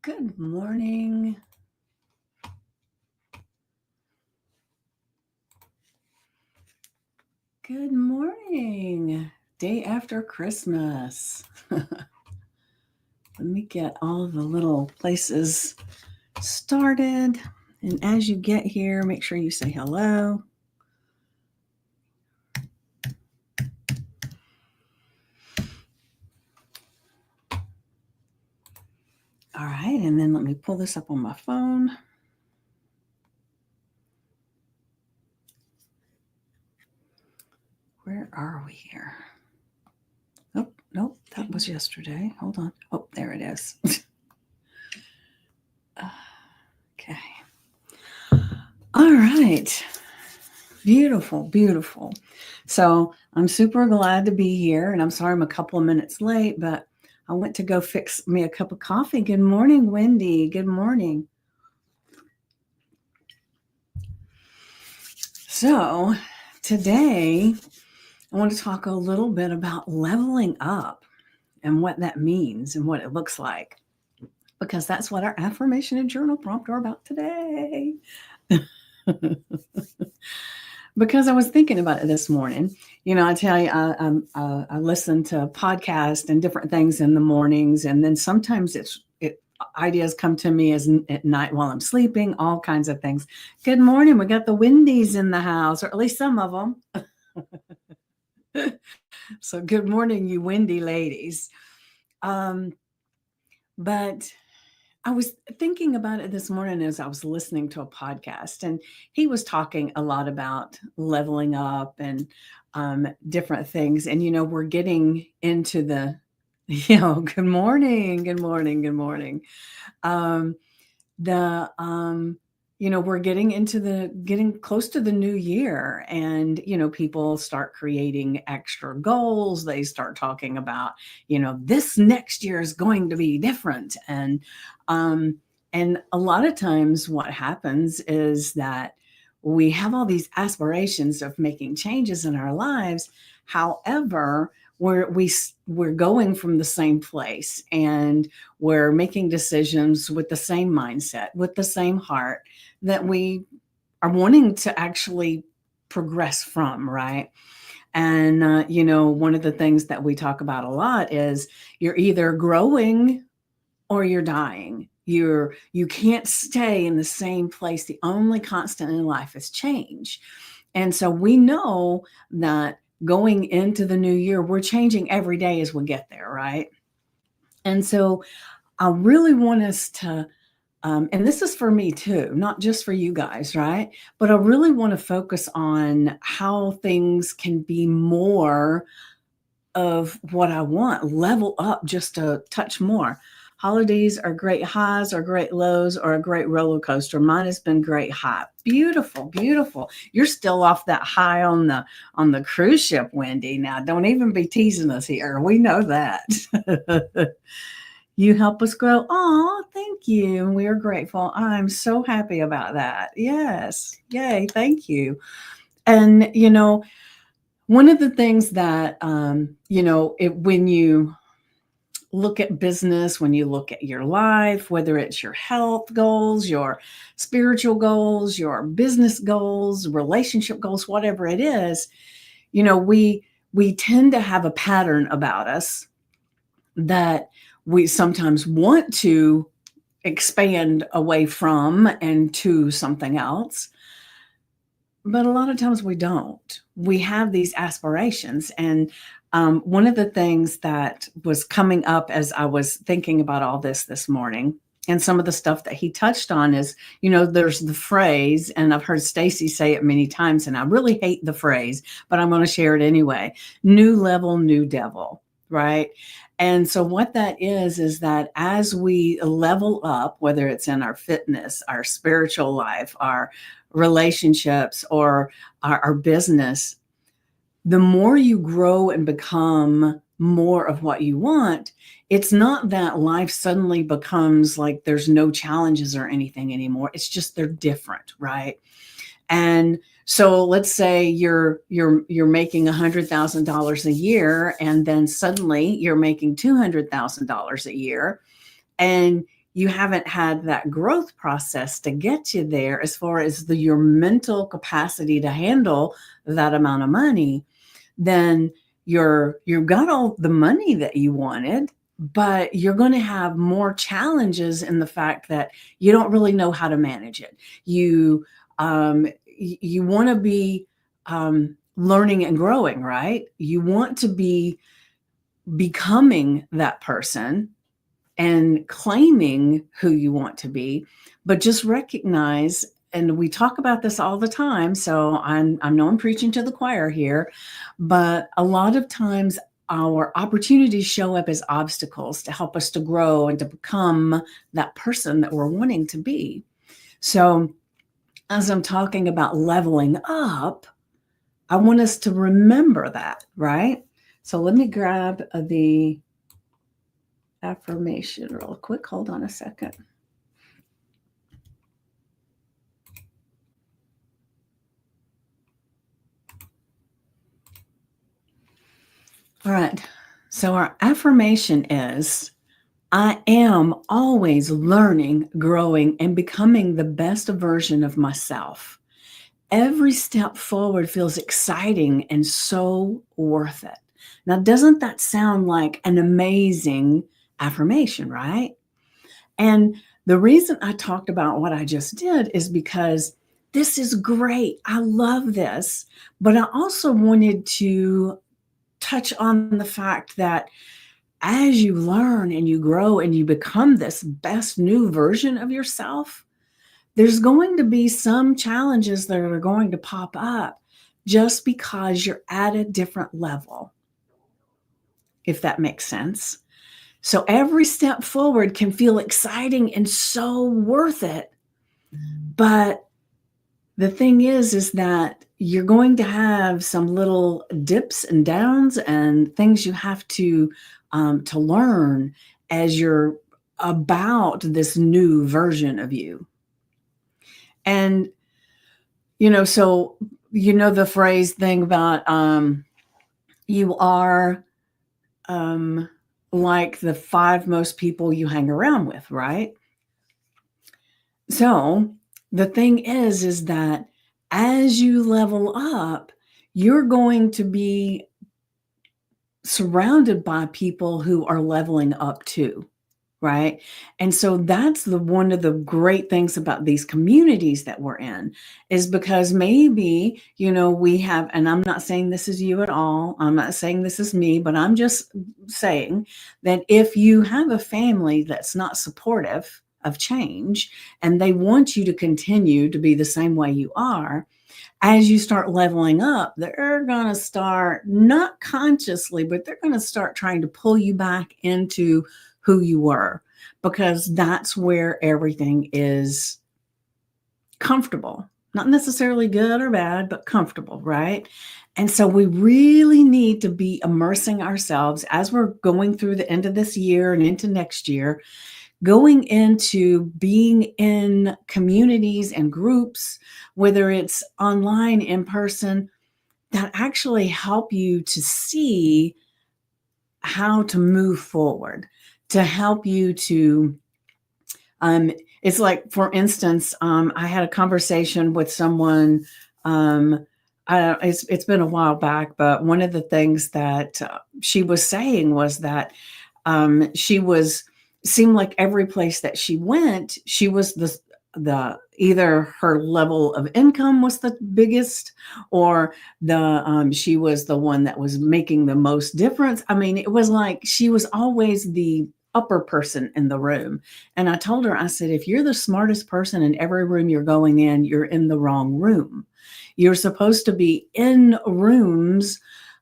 Good morning. Good morning. Day after Christmas. Let me get all the little places started. And as you get here, make sure you say hello. All right, and then let me pull this up on my phone. Where are we here? Oh, nope, that was yesterday. Hold on. Oh, there it is. Okay. All right. Beautiful, beautiful. So I'm super glad to be here. And I'm sorry I'm a couple of minutes late, but I went to go fix me a cup of coffee. Good morning, Wendy. Good morning. So today I want to talk a little bit about leveling up and what that means and what it looks like, because that's what our affirmation and journal prompt are about today. Because I was thinking about it this morning. I tell you, I listen to podcasts and different things in the mornings, and then sometimes ideas come to me at night while I'm sleeping, all kinds of things. Good morning. We got the Wendy's in the house, or at least some of them. So good morning, you windy ladies. But I was thinking about it this morning as I was listening to a podcast, and he was talking a lot about leveling up and different things. And, we're getting into the, good morning, good morning, good morning. We're getting close to the new year, and, people start creating extra goals. They start talking about, this next year is going to be different. And a lot of times what happens is that we have all these aspirations of making changes in our lives. However, we're going from the same place, and we're making decisions with the same mindset, with the same heart that we are wanting to actually progress from, right? And one of the things that we talk about a lot is you're either growing or you're dying. You can't stay in the same place. The only constant in life is change. And so we know that going into the new year, we're changing every day as we get there, right? And so I really want us to, and this is for me too, not just for you guys, right? But I really want to focus on how things can be more of what I want, level up just a touch more. Holidays are great highs or great lows or a great roller coaster. Mine has been great high. Beautiful, beautiful. You're still off that high on the cruise ship, Wendy. Now, don't even be teasing us here. We know that. You help us grow. Oh, thank you. And we are grateful. I'm so happy about that. Yes. Yay. Thank you. And, one of the things that, when you look at business, when you look at your life, whether it's your health goals, your spiritual goals, your business goals, relationship goals, whatever it is, we tend to have a pattern about us that we sometimes want to expand away from and to something else. But a lot of times we don't. We have these aspirations. And one of the things that was coming up as I was thinking about all this morning, and some of the stuff that he touched on is, there's the phrase, and I've heard Stacy say it many times, and I really hate the phrase, but I'm going to share it anyway. New level, new devil, right? And so what that is that as we level up, whether it's in our fitness, our spiritual life, our relationships, or our business, the more you grow and become more of what you want, it's not that life suddenly becomes like there's no challenges or anything anymore. It's just they're different, right? And so let's say you're making $100,000 a year, and then suddenly you're making $200,000 a year, and you haven't had that growth process to get you there as far as your mental capacity to handle that amount of money, then you've got all the money that you wanted, but you're going to have more challenges in the fact that you don't really know how to manage it. You want to be learning and growing, right? You want to be becoming that person and claiming who you want to be, but just recognize, and we talk about this all the time, so I know I'm preaching to the choir here, but a lot of times our opportunities show up as obstacles to help us to grow and to become that person that we're wanting to be. So as I'm talking about leveling up, I want us to remember that, right? So let me grab the affirmation real quick. Hold on a second. All right. So our affirmation is, I am always learning, growing, and becoming the best version of myself. Every step forward feels exciting and so worth it. Now, doesn't that sound like an amazing affirmation, right? And the reason I talked about what I just did is because this is great. I love this. But I also wanted to touch on the fact that as you learn and you grow and you become this best new version of yourself, there's going to be some challenges that are going to pop up just because you're at a different level, if that makes sense. So every step forward can feel exciting and so worth it. But the thing is that you're going to have some little dips and downs and things you have to learn as you're about this new version of you. And so the phrase thing about you are like the 5 most people you hang around with, right? So the thing is that as you level up, you're going to be surrounded by people who are leveling up too, right? And so that's one of the great things about these communities that we're in, is because maybe, we have, and I'm not saying this is you at all, I'm not saying this is me, but I'm just saying that if you have a family that's not supportive of change and they want you to continue to be the same way you are, as you start leveling up, they're going to start, not consciously, but they're going to start trying to pull you back into who you were, because that's where everything is comfortable, not necessarily good or bad, but comfortable, right? And so we really need to be immersing ourselves as we're going through the end of this year and into next year, going into being in communities and groups, whether it's online, in person, that actually help you to see how to move forward, to help you to, it's like, for instance, I had a conversation with someone, it's been a while back, but one of the things that she was saying was that she seemed like every place that she went, she was the either her level of income was the biggest, or she was the one that was making the most difference. I mean, it was like she was always the upper person in the room. And I told her, I said, if you're the smartest person in every room you're going in, you're in the wrong room. You're supposed to be in rooms,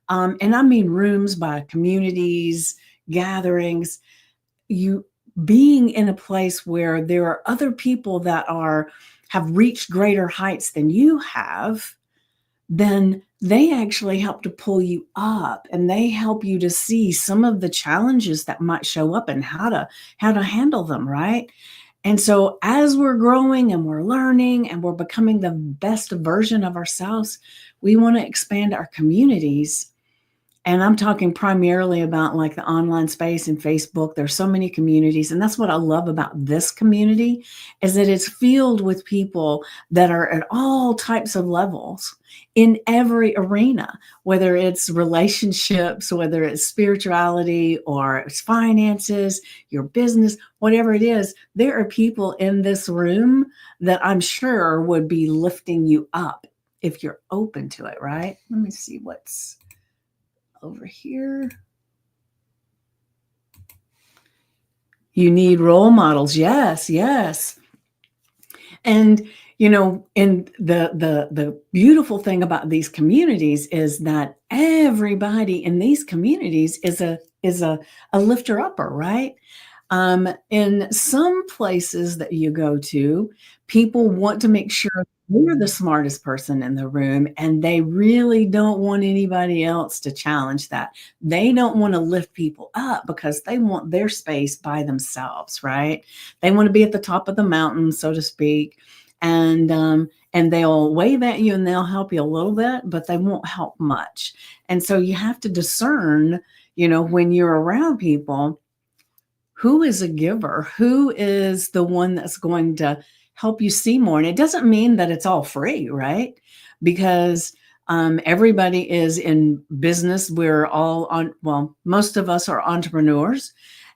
and I mean rooms by communities, gatherings, you being in a place where there are other people that have reached greater heights than you have, then they actually help to pull you up, and they help you to see some of the challenges that might show up and how to handle them, right? And so as we're growing and we're learning and we're becoming the best version of ourselves, we want to expand our communities And I'm talking primarily about like the online space and Facebook. There's so many communities. And that's what I love about this community is that it's filled with people that are at all types of levels in every arena, whether it's relationships, whether it's spirituality or it's finances, your business, whatever it is. There are people in this room that I'm sure would be lifting you up if you're open to it, right? Let me see what's over here. You need role models. Yes, yes. And and the beautiful thing about these communities is that everybody in these communities is a lifter upper, right? In some places that you go to, people want to make sure you're the smartest person in the room, and they really don't want anybody else to challenge that. They don't want to lift people up because they want their space by themselves, right? They want to be at the top of the mountain, so to speak, and they'll wave at you and they'll help you a little bit, but they won't help much. And so you have to discern, when you're around people, who is a giver? Who is the one that's going to help you see more? And it doesn't mean that it's all free, right? Because everybody is in business. We're all well, most of us are entrepreneurs.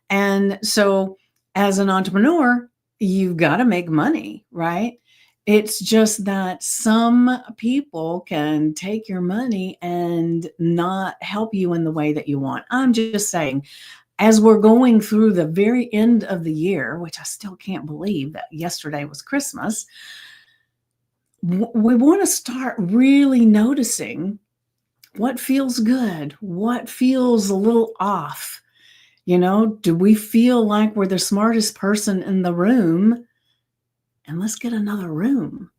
And so as an entrepreneur, you've got to make money, right? It's just that some people can take your money and not help you in the way that you want. I'm just saying, as we're going through the very end of the year, which I still can't believe that yesterday was Christmas, we want to start really noticing what feels good, what feels a little off. Do we feel like we're the smartest person in the room? And let's get another room,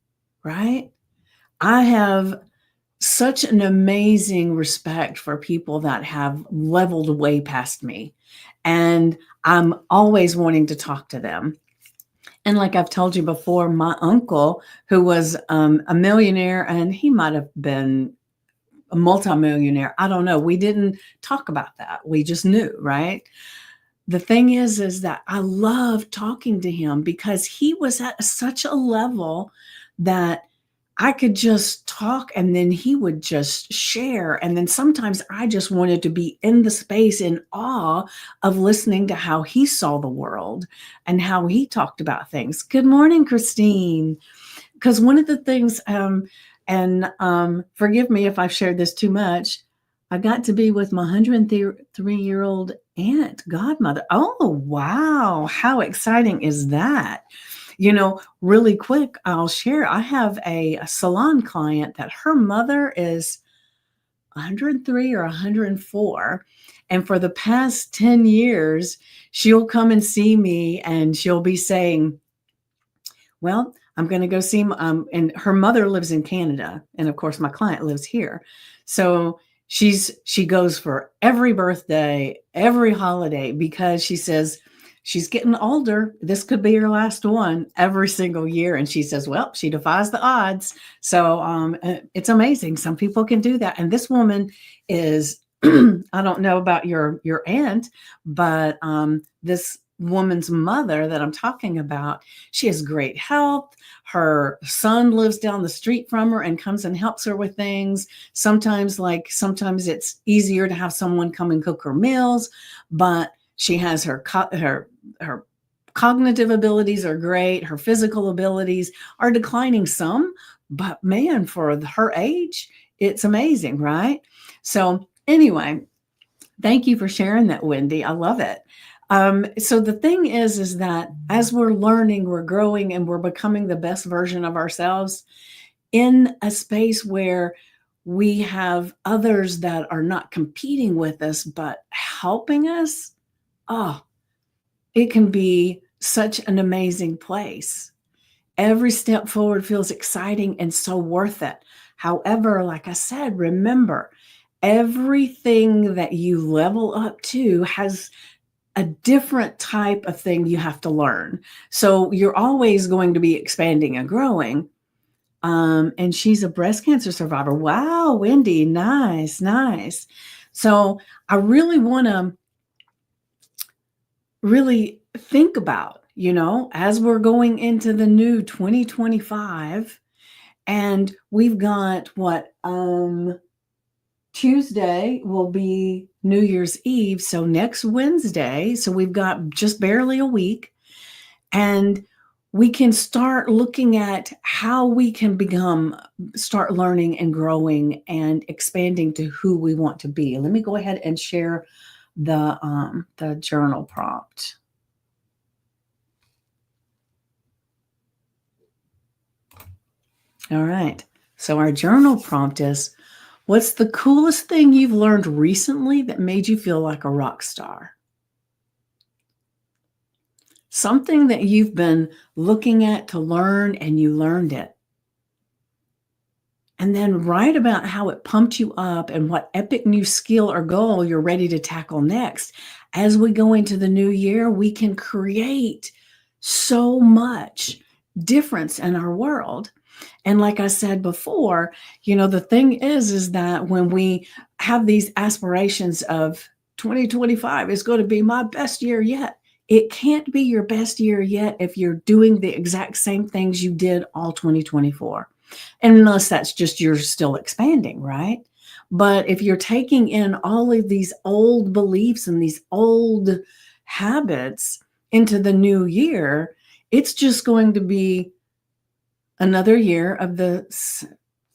right? I have such an amazing respect for people that have leveled way past me. And I'm always wanting to talk to them. And like I've told you before, my uncle, who was a millionaire, and he might have been a multimillionaire. I don't know. We didn't talk about that. We just knew, right? The thing is that I love talking to him because he was at such a level that I could just talk and then he would just share. And then sometimes I just wanted to be in the space in awe of listening to how he saw the world and how he talked about things. Good morning, Christine. Because one of the things, and forgive me if I've shared this too much, I got to be with my 103-year-old aunt, godmother. Oh, wow. How exciting is that? Really quick, I'll share. I have a salon client that her mother is 103 or 104. And for the past 10 years, she'll come and see me and she'll be saying, well, I'm going to go see, and her mother lives in Canada. And of course, my client lives here. So she goes for every birthday, every holiday, because she says she's getting older. This could be her last one every single year. And she says, well, she defies the odds. So it's amazing. Some people can do that. And this woman is, I don't know about your aunt, but this woman's mother that I'm talking about, she has great health. Her son lives down the street from her and comes and helps her with things. Sometimes it's easier to have someone come and cook her meals, but she has her cognitive abilities are great. Her physical abilities are declining some, but man, for her age, it's amazing, right? So anyway, thank you for sharing that, Wendy. I love it. So the thing is that as we're learning, we're growing, and we're becoming the best version of ourselves in a space where we have others that are not competing with us, but helping us. Oh, it can be such an amazing place. Every step forward feels exciting and so worth it. However, like I said, remember, everything that you level up to has a different type of thing you have to learn. So you're always going to be expanding and growing. And she's a breast cancer survivor. Wow, Wendy, nice, nice. So I really want to really think about, as we're going into the new 2025, and we've got what, Tuesday will be New Year's Eve. So next Wednesday, so we've got just barely a week, and we can start looking at how we can start learning and growing and expanding to who we want to be. Let me go ahead and share the journal prompt. All right. So our journal prompt is, what's the coolest thing you've learned recently that made you feel like a rock star? Something that you've been looking at to learn and you learned it. And then write about how it pumped you up and what epic new skill or goal you're ready to tackle next. As we go into the new year, we can create so much difference in our world. And like I said before, the thing is that when we have these aspirations of 2025 is going to be my best year yet, it can't be your best year yet if you're doing the exact same things you did all 2024. Unless that's just you're still expanding, right? But if you're taking in all of these old beliefs and these old habits into the new year, it's just going to be another year of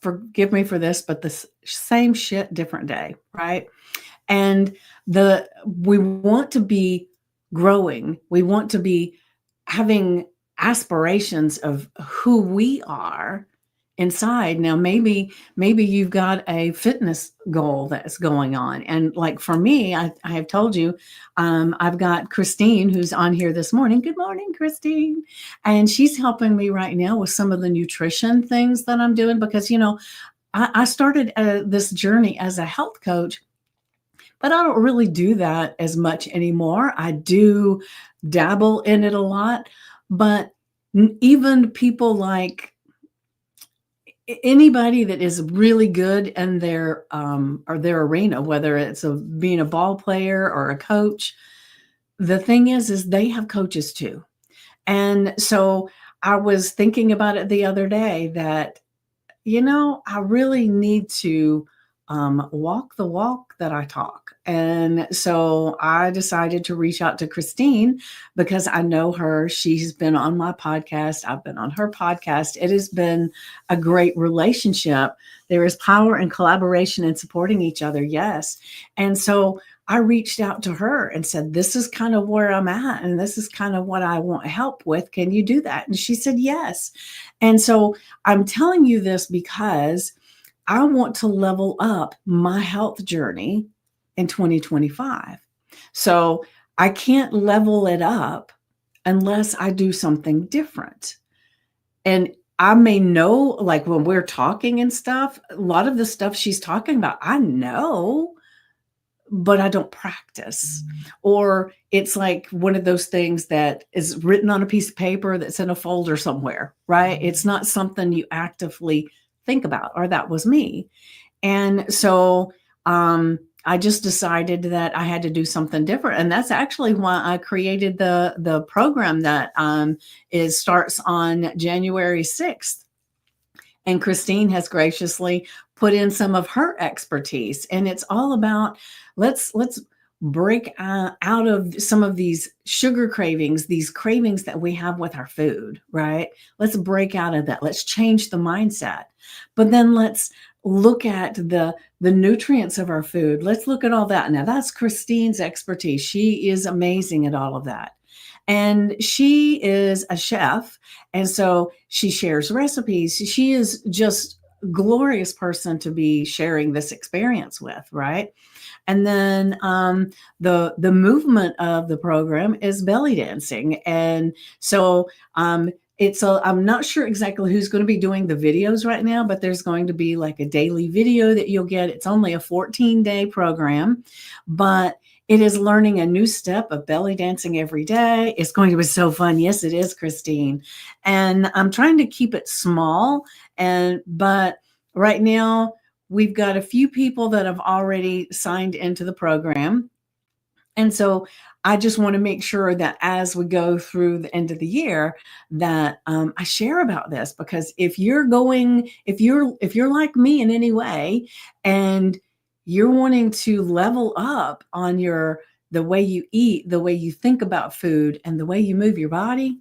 forgive me for this, but the same shit, different day, right? And we want to be growing. We want to be having aspirations of who we are inside. Now, maybe you've got a fitness goal that's going on. And like for me, I have told you, I've got Christine who's on here this morning. Good morning, Christine. And she's helping me right now with some of the nutrition things that I'm doing because, I started this journey as a health coach, but I don't really do that as much anymore. I do dabble in it a lot, but even people like anybody that is really good in their or their arena, whether it's being a ball player or a coach, the thing is they have coaches too. And so I was thinking about it the other day that, I really need to walk the walk that I talk. And so I decided to reach out to Christine because I know her. She's been on my podcast. I've been on her podcast. It has been a great relationship. There is power in collaboration and supporting each other. Yes. And so I reached out to her and said, this is kind of where I'm at. And this is kind of what I want help with. Can you do that? And she said, yes. And so I'm telling you this because I want to level up my health journey in 2025. So I can't level it up unless I do something different. And I may know, like when we're talking and stuff, a lot of the stuff she's talking about, I know, but I don't practice. Or it's like one of those things that is written on a piece of paper that's in a folder somewhere, right? It's not something you actively think about, or that was me. And so I just decided that I had to do something different. And that's actually why I created the program that starts on January 6th. And Christine has graciously put in some of her expertise. And it's all about let's break out of some of these sugar cravings, these cravings that we have with our food, right? Let's break out of that. Let's change the mindset. But then let's look at the nutrients of our food. Let's look at all that. Now, that's Christine's expertise. She is amazing at all of that. And she is a chef. And so she shares recipes. She is just a glorious person to be sharing this experience with, right? And then the movement of the program is belly dancing. And so I'm not sure exactly who's going to be doing the videos right now, but there's going to be like a daily video that you'll get. It's only a 14-day program, but it is learning a new step of belly dancing every day. It's going to be so fun. Yes, it is, Christine. And I'm trying to keep it small. But right now, we've got a few people that have already signed into the program. And so I just want to make sure that as we go through the end of the year, that I share about this, because if you're like me in any way, and you're wanting to level up on the way you eat, the way you think about food, and the way you move your body,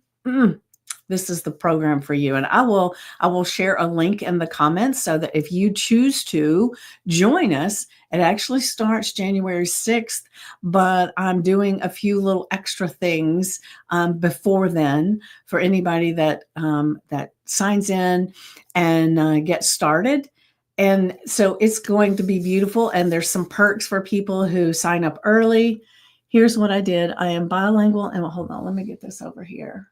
this is the program for you. And I will share a link in the comments so that if you choose to join us, it actually starts January 6th, but I'm doing a few little extra things before then for anybody that signs in and gets started. And so it's going to be beautiful. And there's some perks for people who sign up early. Here's what I did. I am bilingual. And hold on, let me get this over here.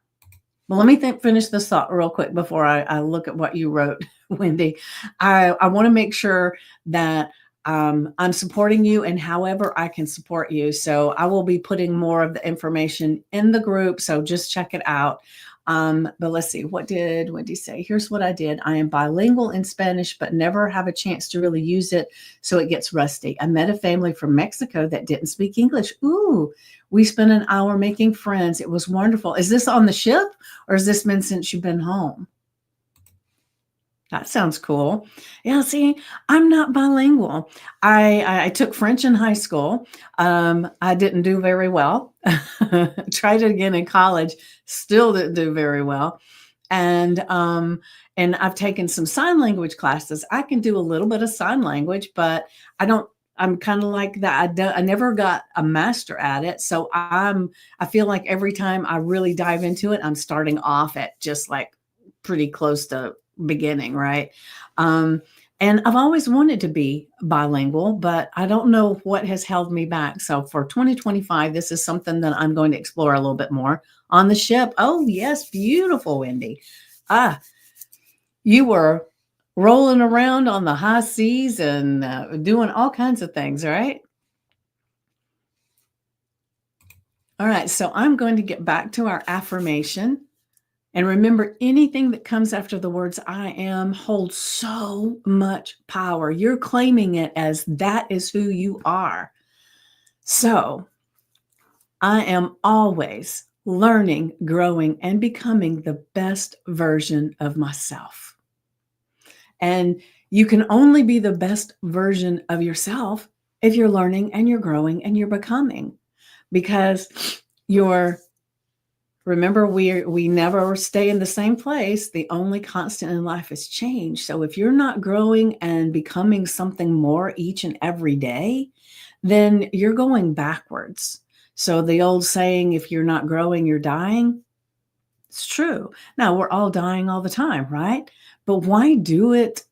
Well, let me finish this thought real quick before I look at what you wrote, Wendy. I want to make sure that I'm supporting you and however I can support you. So I will be putting more of the information in the group. So just check it out. But let's see, what did Wendy say? Here's what I did. I am bilingual in Spanish, but never have a chance to really use it, so it gets rusty. I met a family from Mexico that didn't speak English. Ooh, we spent an hour making friends. It was wonderful. Is this on the ship, or has this been since you've been home? That sounds cool. Yeah, see, I'm not bilingual. I took French in high school. I didn't do very well. Tried it again in college, still didn't do very well. And I've taken some sign language classes. I can do a little bit of sign language, but I'm kind of like that. I never got a master at it. So I feel like every time I really dive into it, I'm starting off at just like pretty close to beginning, right? And I've always wanted to be bilingual, but I don't know what has held me back. So for 2025, this is something that I'm going to explore a little bit more on the ship. Oh, yes, beautiful, Wendy. You were rolling around on the high seas and doing all kinds of things, right? All right, so I'm going to get back to our affirmation. And remember, anything that comes after the words I am holds so much power. You're claiming it as that is who you are. So I am always learning, growing, and becoming the best version of myself. And you can only be the best version of yourself if you're learning and you're growing and you're becoming, because remember, we never stay in the same place. The only constant in life is change. So if you're not growing and becoming something more each and every day, then you're going backwards. So the old saying, if you're not growing, you're dying, it's true. Now, we're all dying all the time, right? But why do it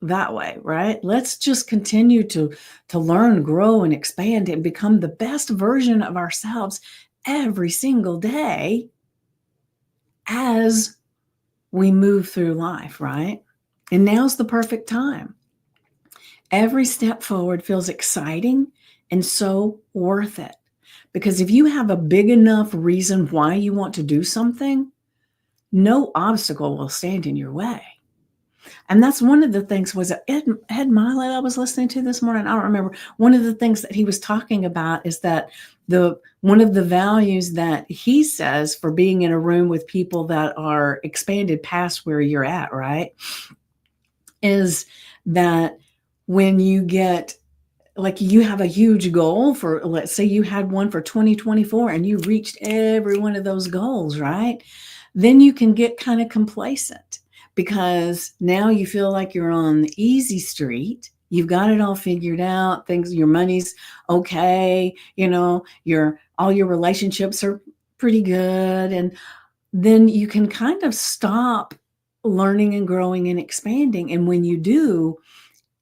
that way, right? Let's just continue to learn, grow, and expand and become the best version of ourselves every single day as we move through life, right? And now's the perfect time. Every step forward feels exciting and so worth it. Because if you have a big enough reason why you want to do something, no obstacle will stand in your way. And that's one of the things. Was it Ed Milet I was listening to this morning? I don't remember. One of the things that he was talking about is that one of the values that he says for being in a room with people that are expanded past where you're at, right, is that when you get, like, you have a huge goal for, let's say you had one for 2024 and you reached every one of those goals, right? Then you can get kind of complacent, because now you feel like you're on the easy street. You've got it all figured out. Your money's okay. All your relationships are pretty good. And then you can kind of stop learning and growing and expanding. And when you do,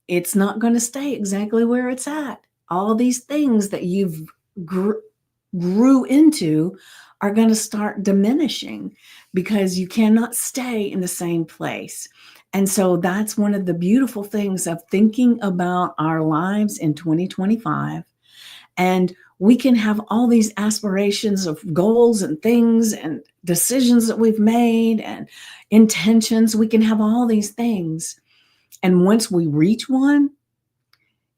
it's not going to stay exactly where it's at. All these things that you've grew into are going to start diminishing, because you cannot stay in the same place. And so that's one of the beautiful things of thinking about our lives in 2025. And we can have all these aspirations of goals and things and decisions that we've made and intentions. We can have all these things. And once we reach one,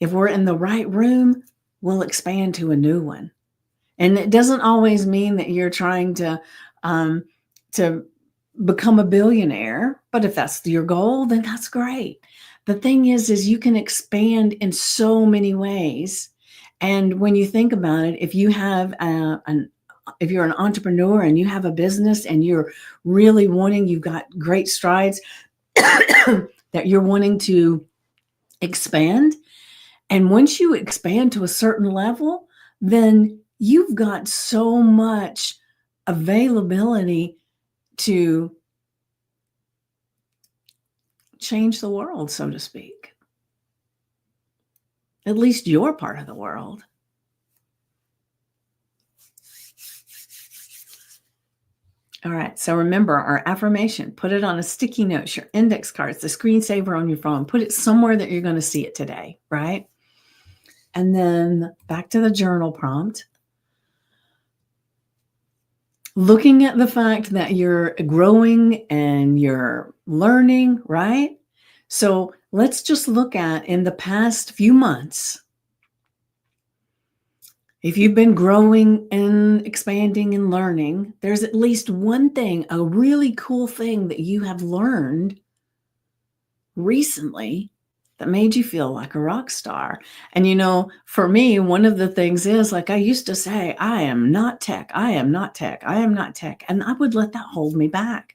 if we're in the right room, we'll expand to a new one. And it doesn't always mean that you're trying um, to become a billionaire, but if that's your goal, then that's great. The thing is you can expand in so many ways. And when you think about it, if you have if you're an entrepreneur and you have a business and you're really wanting, you've got great strides that you're wanting to expand. And once you expand to a certain level, then you've got so much availability to change the world, so to speak. At least your part of the world. All right, so remember our affirmation. Put it on a sticky note, your index cards, the screensaver on your phone. Put it somewhere that you're going to see it today, right? And then back to the journal prompt. Looking at the fact that you're growing and you're learning, right? So let's just look at in the past few months, if you've been growing and expanding and learning, there's at least one thing, a really cool thing that you have learned recently that made you feel like a rock star. And, for me, one of the things is, like, I used to say, I am not tech. I am not tech. I am not tech. And I would let that hold me back.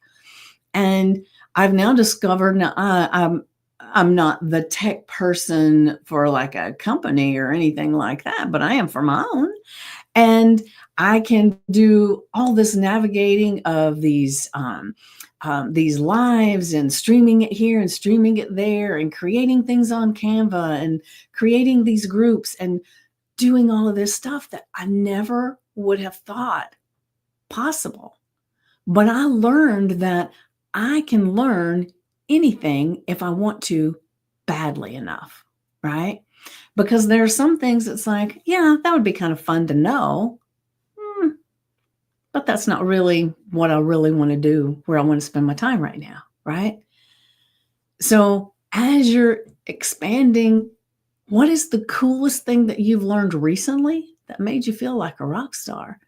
And I've now discovered I'm not the tech person for like a company or anything like that, but I am for my own. And I can do all this navigating of these lives and streaming it here and streaming it there and creating things on Canva and creating these groups and doing all of this stuff that I never would have thought possible. But I learned that I can learn anything if I want to badly enough, right? Because there are some things that's like, yeah, that would be kind of fun to know. But that's not really what I really want to do, where I want to spend my time right now, right? So as you're expanding, what is the coolest thing that you've learned recently that made you feel like a rock star?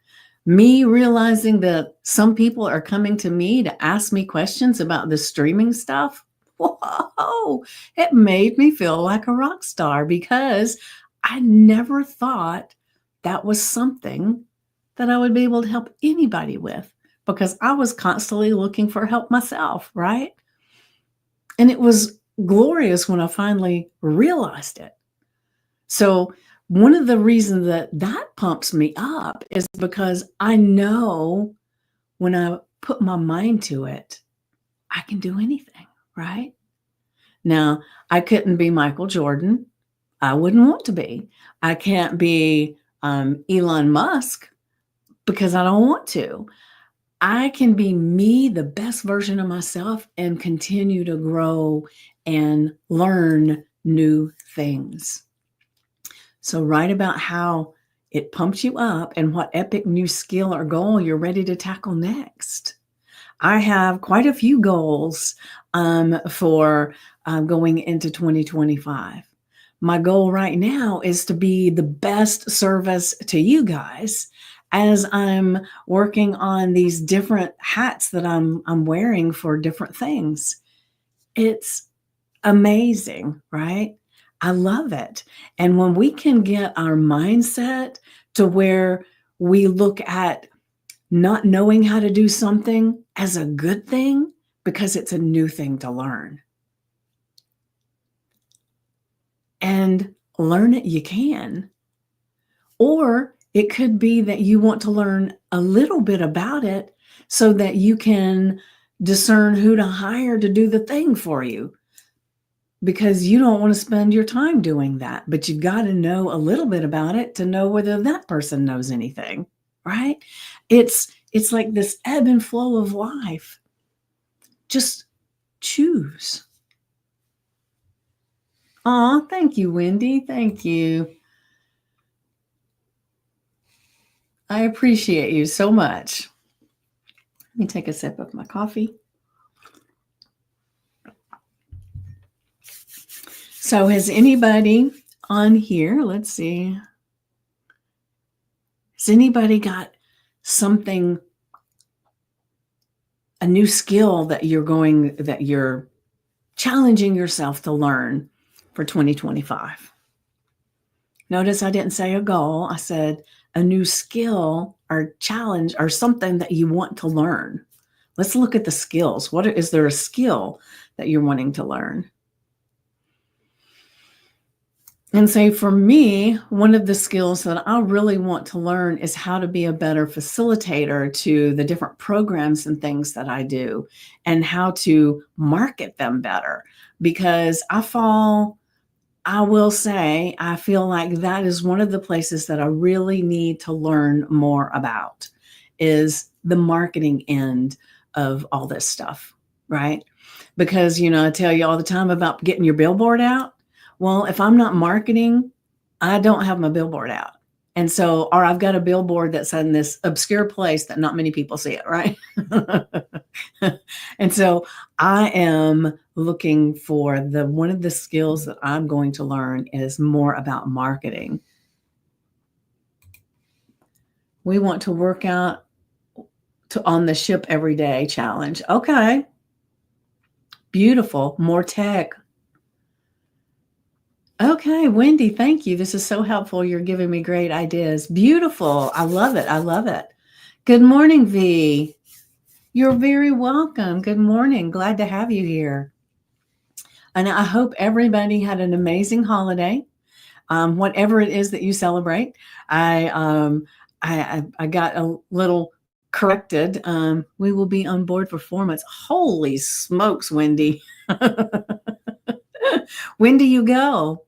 Me realizing that some people are coming to me to ask me questions about the streaming stuff. Whoa, it made me feel like a rock star because I never thought that was something that I would be able to help anybody with, because I was constantly looking for help myself, right? And it was glorious when I finally realized it. So one of the reasons that pumps me up is because I know when I put my mind to it, I can do anything, right? Now, I couldn't be Michael Jordan. I wouldn't want to be. I can't be Elon Musk because I don't want to. I can be me, the best version of myself, and continue to grow and learn new things. So write about how it pumps you up and what epic new skill or goal you're ready to tackle next. I have quite a few goals for going into 2025. My goal right now is to be the best service to you guys as I'm working on these different hats that I'm wearing for different things. It's amazing, right? I love it. And when we can get our mindset to where we look at not knowing how to do something as a good thing because it's a new thing to learn. And learn it you can. Or it could be that you want to learn a little bit about it so that you can discern who to hire to do the thing for you, because you don't want to spend your time doing that, but you've got to know a little bit about it to know whether that person knows anything, right? It's like this ebb and flow of life. Just choose. Oh, thank you, Wendy. Thank you. I appreciate you so much. Let me take a sip of my coffee. So has anybody on here, let's see, has anybody got something, a new skill that you're challenging yourself to learn for 2025? Notice I didn't say a goal. I said a new skill or challenge or something that you want to learn. Let's look at the skills. Is there a skill that you're wanting to learn? And so for me, one of the skills that I really want to learn is how to be a better facilitator to the different programs and things that I do, and how to market them better. Because I will say, I feel like that is one of the places that I really need to learn more about, is the marketing end of all this stuff, right? Because, I tell you all the time about getting your billboard out. Well, if I'm not marketing, I don't have my billboard out. And so, or I've got a billboard that's in this obscure place that not many people see it, right? And so I am looking for one of the skills that I'm going to learn is more about marketing. We want to work out on the ship every day challenge. Okay. Beautiful. More tech. Okay, Wendy, thank you. This is so helpful. You're giving me great ideas. Beautiful. I love it. I love it. Good morning, V. You're very welcome. Good morning. Glad to have you here. And I hope everybody had an amazing holiday. Whatever it is that you celebrate. I got a little corrected. We will be on board performance. Holy smokes, Wendy. When do you go?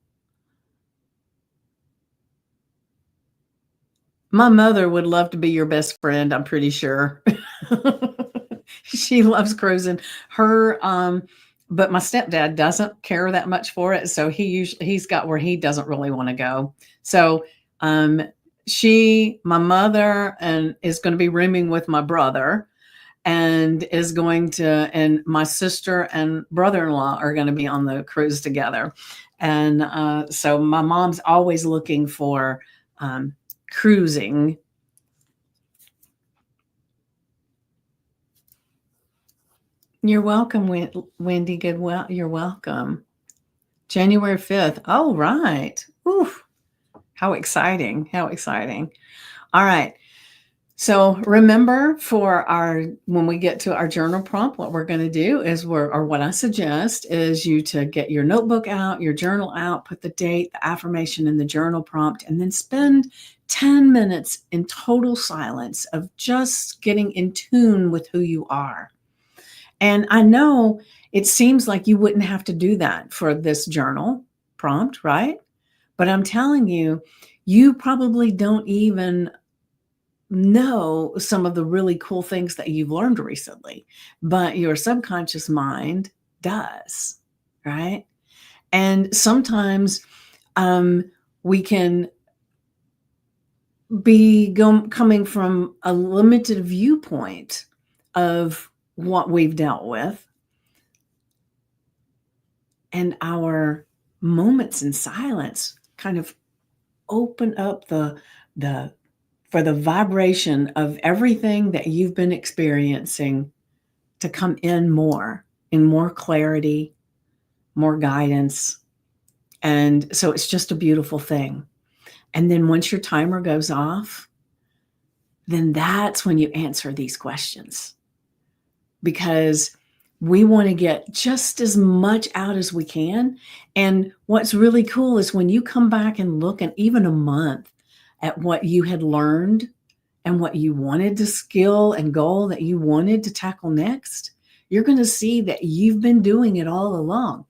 My mother would love to be your best friend, I'm pretty sure. She loves cruising. But my stepdad doesn't care that much for it, so he's got where he doesn't really want to go. So my mother, and is going to be rooming with my brother, and my sister and brother-in-law are going to be on the cruise together. And so my mom's always looking for cruising. You're welcome, Wendy. You're welcome. January 5th. Oh, right. Oof. How exciting. How exciting. All right. So remember, when we get to our journal prompt, what we're going to do is what I suggest is you to get your notebook out, your journal out, put the date, the affirmation in the journal prompt, and then spend 10 minutes in total silence of just getting in tune with who you are. And I know it seems like you wouldn't have to do that for this journal prompt, right? But I'm telling you, you probably don't even know some of the really cool things that you've learned recently, but your subconscious mind does, right? And sometimes we can be coming from a limited viewpoint of what we've dealt with, and our moments in silence kind of open up for the vibration of everything that you've been experiencing to come in more clarity, more guidance. And so it's just a beautiful thing. And then once your timer goes off, then that's when you answer these questions, because we want to get just as much out as we can. And what's really cool is when you come back and look at even a month at what you had learned and what you wanted to skill and goal that you wanted to tackle next, you're going to see that you've been doing it all along.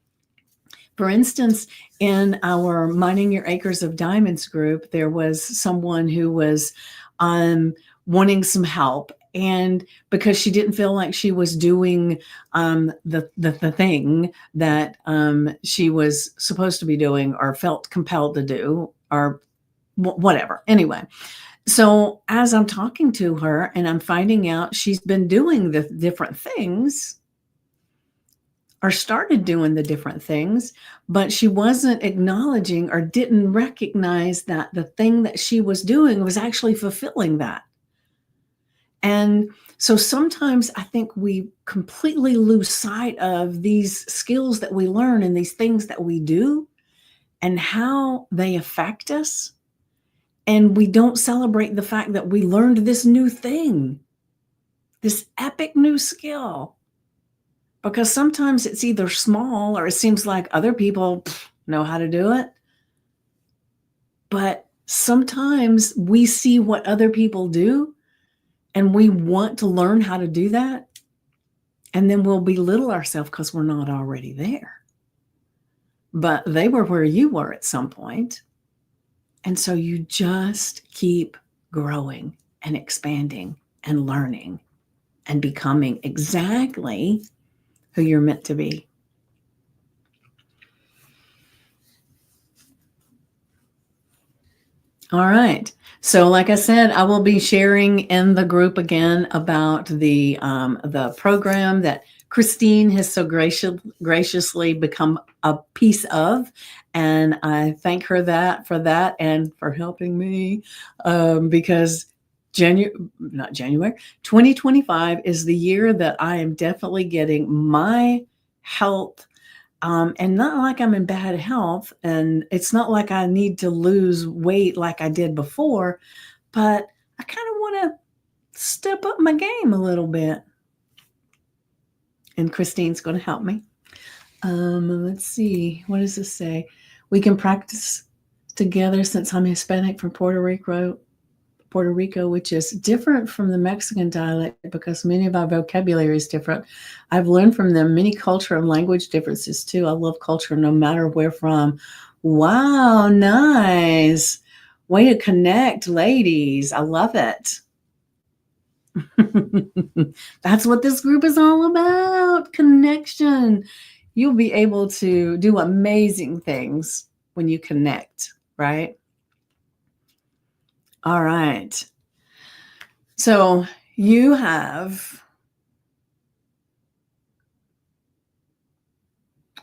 For instance, in our Mining Your Acres of Diamonds group, there was someone who was wanting some help. And because she didn't feel like she was doing the thing that she was supposed to be doing, or felt compelled to do, or whatever. Anyway, so as I'm talking to her and I'm finding out she's been doing the different things, or started doing the different things, but she wasn't acknowledging or didn't recognize that the thing that she was doing was actually fulfilling that. And so sometimes I think we completely lose sight of these skills that we learn and these things that we do and how they affect us. And we don't celebrate the fact that we learned this new thing, this epic new skill. Because sometimes it's either small or it seems like other people know how to do it. But sometimes we see what other people do and we want to learn how to do that. And then we'll belittle ourselves because we're not already there. But they were where you were at some point. And so you just keep growing and expanding and learning and becoming exactly who you're meant to be. All right. So, like I said, I will be sharing in the group again about the program that Christine has so graciously become a piece of, and I thank her for that and for helping me because not January 2025 is the year that I am definitely getting my health. And not like I'm in bad health, and it's not like I need to lose weight like I did before, but I kind of want to step up my game a little bit. And Christine's going to help me. Let's see. What does this say? We can practice together since I'm Hispanic from Puerto Rico, which is different from the Mexican dialect because many of our vocabulary is different. I've learned from them many culture and language differences too. I love culture no matter where from. Wow, nice. Way to connect, ladies. I love it. That's what this group is all about, connection. You'll be able to do amazing things when you connect, right? All right. So you have,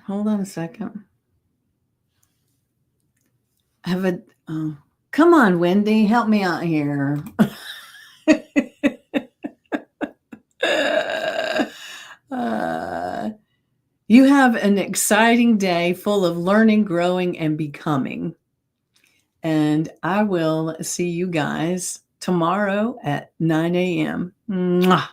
hold on a second. I have a, oh, come on, Wendy, help me out here. You have an exciting day full of learning, growing, and becoming. And I will see you guys tomorrow at 9 a.m. Mwah.